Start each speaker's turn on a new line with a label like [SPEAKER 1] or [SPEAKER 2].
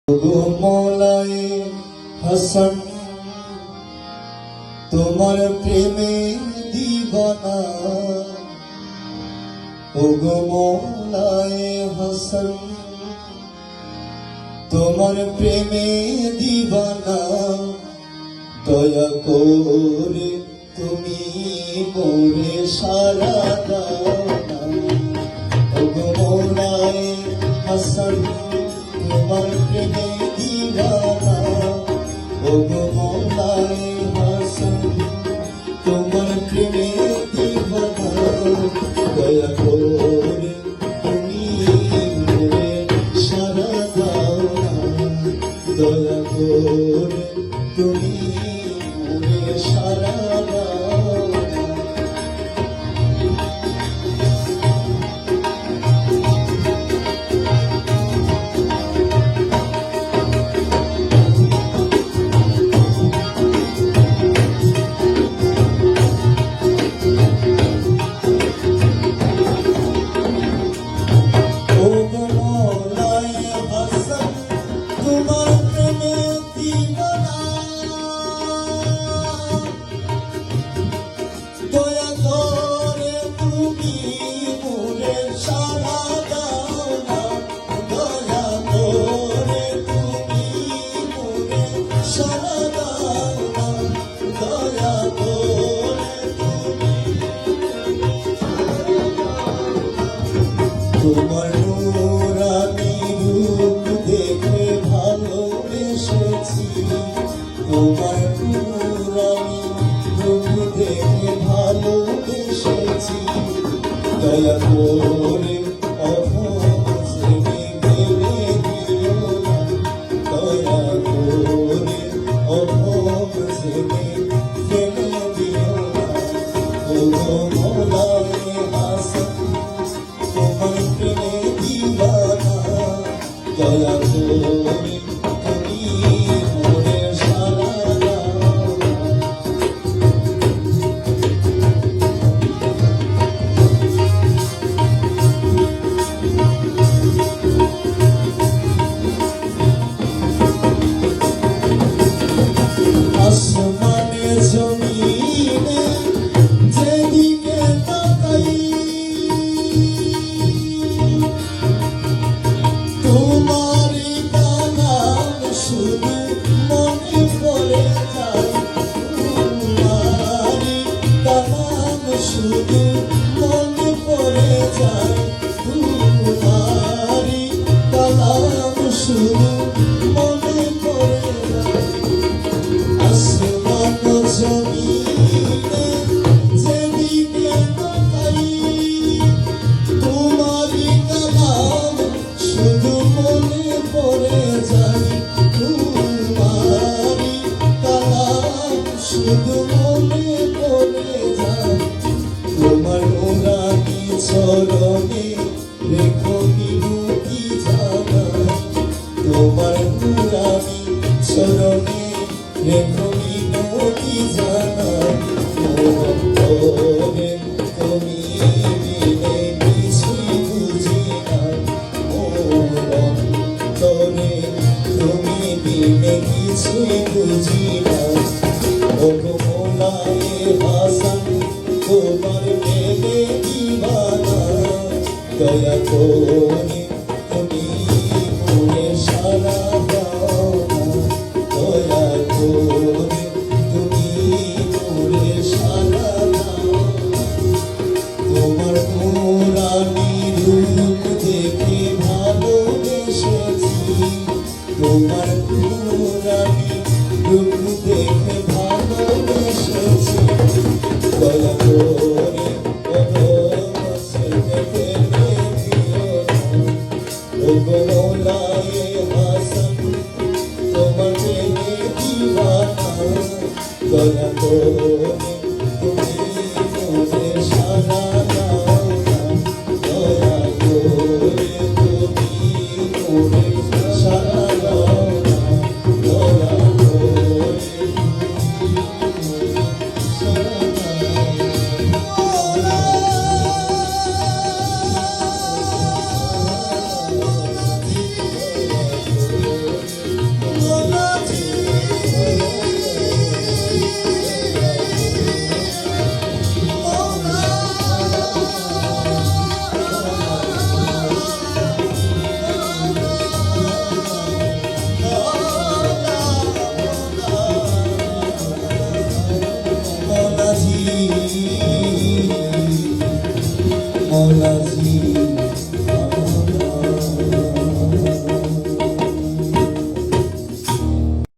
[SPEAKER 1] গো মৌলায়ে হাসান তোমার প্রেমে দিবানা ও গো মৌলায়ে হাসান তোমার প্রেমে দিবানা দয়া করে তুমি মোরে সারা দাও না ও গো মৌলায়ে হাসান তোমার প্রেমে দিবানা ও গো মৌলায়ে হাসান তোমার প্রেমে দিবানা দয়া করে তুমি মোরে সারা দাও না দয়া করে তুমি মোরে সারা দাও না তোমার নুরানি রূপ দেখে ভালোবেসেছি তোমার নুরানি রূপ দেখে ভালোবেসেছি দয়া করে অভজনে ফেলে দিও না দয়া করে অভজনে ফেলে দিও না ও মৌলায়ে হাসান তোমার প্রেমে দিবানা দয়া করে তুমি মোরে সারা দাও আসমানে জমিনে যেদিকে তাকাই তোমারি কালাম শুধু মনে পড়ে যায় তোমারি কালাম শুধু মনে পড়ে যায় তোমারি কালাম শুধু মনে পড়ে যায় আসমান জমিনে যেদিকে তাকাই তোমারি কালাম শুধু মনে পড়ে যায় তোমারি কালাম শুধু মনে পড়ে যায় তোমার নুরানি চরণে রেখো বিভূতি জানাই তোমার নুরানি চরণে রেখো বিভূতি জানাই অন্তরে তুমি বিনে কিছুই বুঝি না অন্তরে তুমি বিনে কিছুই বুঝি না ও গো মৌলায়ে হাসান তোমার প্রেমে দিবানা দয়া করে তুমি মোরে সারা দাও না দয়া করে তুমি মোরে সারা দাও না তোমার নুরানি রূপ দেখে ভালোবেসেছি তোমার নুরানি রূপ দেখে ভালোবেসেছি দয়া করে অভজনে ফেলে দিও না ও গো মৌলায়ে হাসান তোমার প্রেমে দিবানা দয়া করে তুমি মোরে সারা দাও না দয়া করে তুমি মোরে সারা দাও না দয়া করে মৌলা